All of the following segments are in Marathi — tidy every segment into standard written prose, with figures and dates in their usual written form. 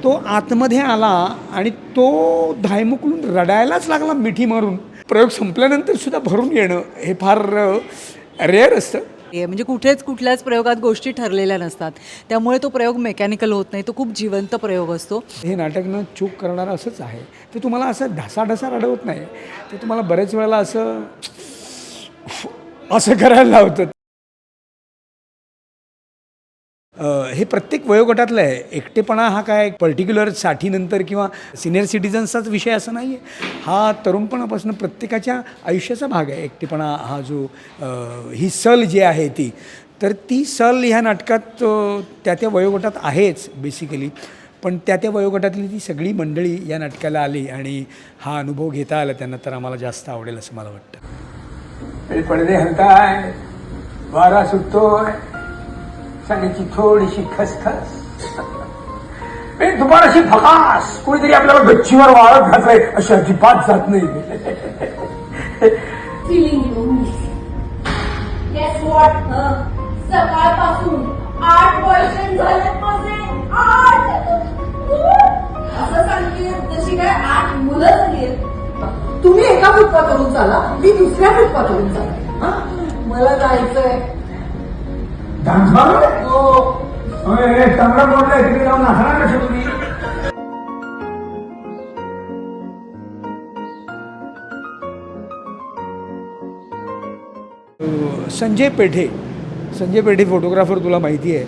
तो आतमध्ये आला आणि तो धायमुकलून रडायलाच लागला मिठी मारून. प्रयोग संपल्यानंतर सुद्धा भरून येणं हे फार रेअर असतं. म्हणजे कुठल्याच प्रयोगात गोष्टी ठरलेल्या नसतात. त्यामुळे तो प्रयोग मेकॅनिकल होत नाही. तो खूप जिवंत प्रयोग असतो. हे नाटक न चूक करणारं असंच आहे. ते तुम्हाला असं ढसाढसा रडवत नाही. ते तुम्हाला बऱ्याच वेळेला असं करायला लावतं. हे प्रत्येक वयोगटातलं आहे. एकटेपणा हा काय पर्टिक्युलर 60 नंतर किंवा सिनियर सिटिझन्सचाच विषय असं नाही आहे. हा तरुणपणापासून प्रत्येकाच्या आयुष्याचा भाग आहे. एकटेपणा हा जो ही सल जी आहे तर ती सल ह्या नाटकात त्या वयोगटात आहेच बेसिकली. पण त्या वयोगटातली ती सगळी मंडळी या नाटकाला आली आणि हा अनुभव घेता आला त्यांना, तर आम्हाला जास्त आवडेल असं मला वाटतं. पडदे हलताय, वारा सुटतोय, सांगायची थोडीशी खसखस, दुपाराशी फकास, कोणीतरी आपल्याला गच्चीवर वाळत घातलंय अशी अजिबात जात नाही. सकाळपासून 8 बॉयफ्रेंड झाले माझे. 8 असं सांगते तशी काय 8 मुलं झाली. तुम्ही एका फुटपाथवरून चाला, मी दुसऱ्या फुटपाथवरून चाला. मला जायचंय. चांगला मोठा तिकडे जाऊन असणार कशी तुम्ही. संजय पेठे फोटोग्राफर तुला माहिती आहे.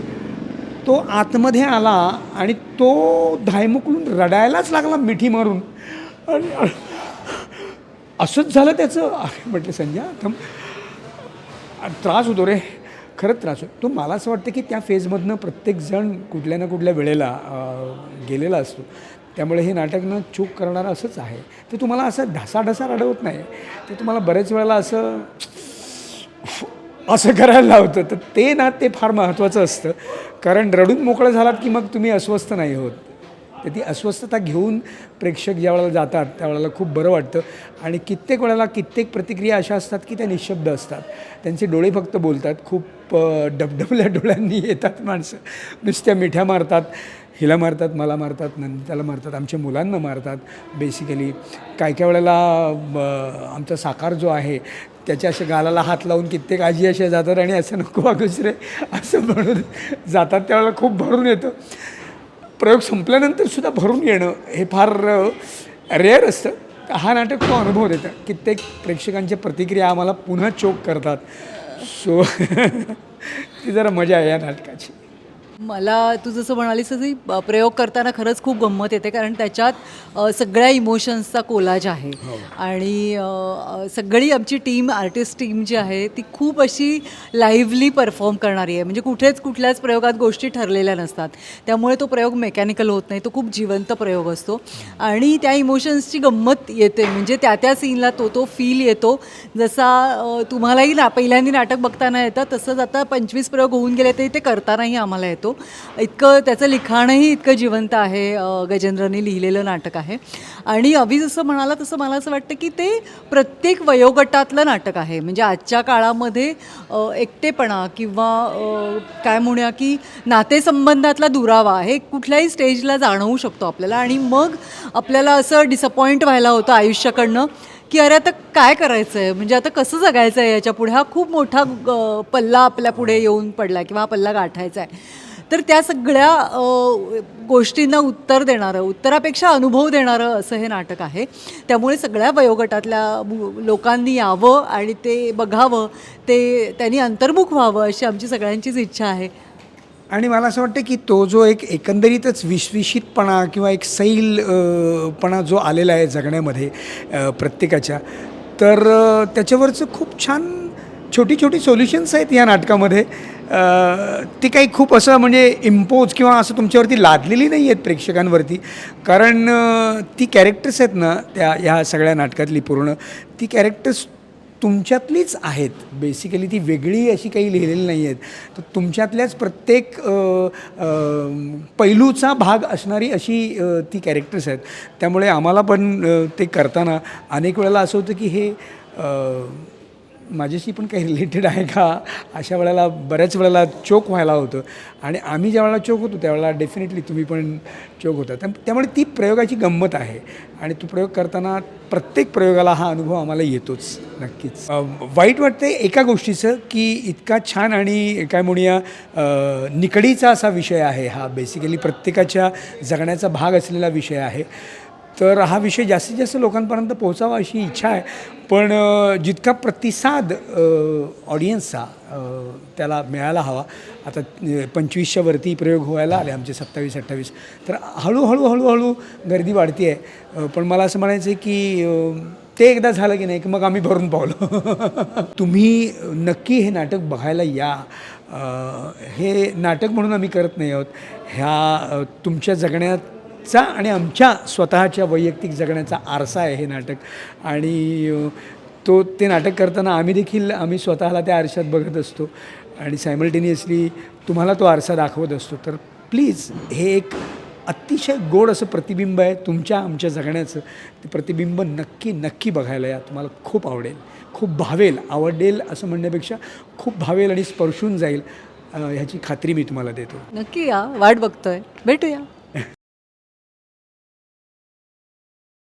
तो आतमध्ये आला आणि तो धायमुकलून रडायलाच लागला मिठी मारून. आणि असंच झालं त्याचं. म्हटलं संजय थांब, त्रास होतो रे, खरंच त्रास होतो. तो मला असं वाटतं की त्या फेजमधनं प्रत्येकजण कुठल्या ना कुठल्या वेळेला गेलेला असतो. त्यामुळे हे नाटक न चूक करणारं असंच आहे. ते तुम्हाला असं ढसाढसा रडवत नाही. ते तुम्हाला बऱ्याच वेळेला असं करायला लावतं. तर ते फार महत्त्वाचं असतं. कारण रडून मोकळं झालात की मग तुम्ही अस्वस्थ नाही होत. तर ती अस्वस्थता घेऊन प्रेक्षक ज्या वेळेला जातात त्यावेळेला खूप बरं वाटतं. आणि कित्येक वेळेला प्रतिक्रिया अशा असतात की त्या निःशब्द असतात. त्यांचे डोळे फक्त बोलतात. खूप डबडबल्या डोळ्यांनी येतात माणसं. नुसत्या मिठ्या मारतात, हिला मारतात, मला मारतात, नंदिताला मारतात, आमच्या मुलांना मारतात बेसिकली. काय वेळेला आमचा साकार जो आहे त्याच्या अशा गालाला हात लावून कित्येक आजी अशा जातात आणि असं नको वागूच रे असं म्हणून जातात. त्यावेळेला खूप भरून येतं. प्रयोग संपल्यानंतर सुद्धा भरून येणं हे फार रेअर असतं. हा नाटक तो अनुभव देतं. कित्येक प्रेक्षकांच्या प्रतिक्रिया आम्हाला पुन्हा चोक करतात. सो ती जरा मजा आहे या नाटकाची. मला तू जसं म्हणालीस तशी प्रयोग करताना खरंच खूप गंमत येते. कारण त्याच्यात सगळ्या इमोशन्सचा कोलाज आहे. आणि सगळी आमची टीम, आर्टिस्ट टीम जी आहे ती खूप अशी लाईव्हली परफॉर्म करणारी आहे. म्हणजे कुठल्याच प्रयोगात गोष्टी ठरलेल्या नसतात. त्यामुळे तो प्रयोग मेकॅनिकल होत नाही. तो खूप जिवंत प्रयोग असतो. आणि त्या इमोशन्सची गंमत येते. म्हणजे त्या सीनला तो फील येतो. जसा तुम्हालाही पहिल्यांदा नाटक बघताना येतं तसंच आता 25 प्रयोग होऊन गेले तरी ते करतानाही आम्हाला येतो. इतकं त्याचं लिखाणही इतकं जिवंत आहे. गजेंद्रने लिहिलेलं नाटक आहे. आणि अभि जसं म्हणाला तसं मला असं वाटतं की ते प्रत्येक वयोगटातलं नाटक आहे. म्हणजे आजच्या काळामध्ये एकटेपणा किंवा काय म्हणूया की नातेसंबंधातला दुरावा हे कुठल्याही स्टेजला जाणवू शकतो आपल्याला. आणि मग आपल्याला असं डिसअपॉइंट व्हायला होतं आयुष्याकडनं की अरे आता काय करायचं आहे, म्हणजे आता कसं जगायचं आहे याच्या पुढे. हा खूप मोठा पल्ला आपल्या पुढे येऊन पडला किंवा हा पल्ला गाठायचा आहे. तर त्या सगळ्या गोष्टींना उत्तर देणारं, उत्तरापेक्षा अनुभव देणारं असं हे नाटक आहे. त्यामुळे सगळ्या वयोगटातल्या लोकांनी यावं आणि ते बघावं, त्यांनी अंतर्मुख व्हावं अशी आमची सगळ्यांचीच इच्छा आहे. आणि मला असं वाटतं की तो जो एकंदरीतच विश्विषितपणा किंवा एक पणा जो आलेला आहे जगण्यामध्ये प्रत्येकाच्या, तर त्याच्यावरचं खूप छान छोटी सोल्युशन्स आहेत या नाटकामध्ये. ती काही खूप असं म्हणजे इम्पोज किंवा असं तुमच्यावरती लादलेली नाही आहेत प्रेक्षकांवरती. कारण ती कॅरेक्टर्स आहेत ना ह्या सगळ्या नाटकातली पूर्ण ती कॅरेक्टर्स तुमच्यातलीच आहेत. बेसिकली ती वेगळी अशी काही लिहिलेली नाही आहेत. तर तुमच्यातल्याच प्रत्येक पैलूचा भाग असणारी अशी ती कॅरेक्टर्स आहेत. त्यामुळे आम्हाला पण ते करताना अनेक वेळेला असं होतं की हे माझ्याशी पण काही रिलेटेड आहे का अशा वेळेला बऱ्याच वेळेला चोक व्हायला होतं आणि आम्ही ज्या वेळेला चोक होतो त्यावेळेला डेफिनेटली तुम्ही पण चोक होता त्यामुळे ती प्रयोगाची गंमत आहे आणि तो प्रयोग करताना प्रत्येक प्रयोगाला हा अनुभव आम्हाला येतोच नक्कीच. वाईट वाटतं एका गोष्टीचं की इतका छान आणि काय म्हणूया निकडीचा असा विषय आहे हा, बेसिकली प्रत्येकाच्या जगण्याचा भाग असलेला विषय आहे. तर हा विषय जास्तीत जास्त लोकांपर्यंत पोहोचावा अशी इच्छा आहे. पण जितका प्रतिसाद ऑडियन्सचा त्याला मिळायला हवा. आता 25च्या वरती प्रयोग व्हायला आले आमचे 27-28. तर हळूहळू गर्दी वाढती आहे. पण मला असं म्हणायचं आहे की ते एकदा झालं की नाही की मग आम्ही भरून पावलो. तुम्ही नक्की हे नाटक बघायला या. हे नाटक म्हणून आम्ही करत नाही आहोत. ह्या तुमच्या जगण्याचा आणि आमच्या स्वतःच्या वैयक्तिक जगण्याचा आरसा आहे हे नाटक. आणि ते नाटक करताना आम्ही स्वतःला त्या आरशात बघत असतो आणि सायमल्टेनियसली तुम्हाला तो आरसा दाखवत असतो. तर प्लीज हे एक अतिशय गोड असं प्रतिबिंब आहे तुमच्या आमच्या जगण्याचं. ते प्रतिबिंब नक्की बघायला या. तुम्हाला खूप आवडेल, खूप भावेल. आवडेल असं म्हणण्यापेक्षा खूप भावेल आणि स्पर्शून जाईल ह्याची खात्री मी तुम्हाला देतो. नक्की या, वाट बघतोय, भेटूया.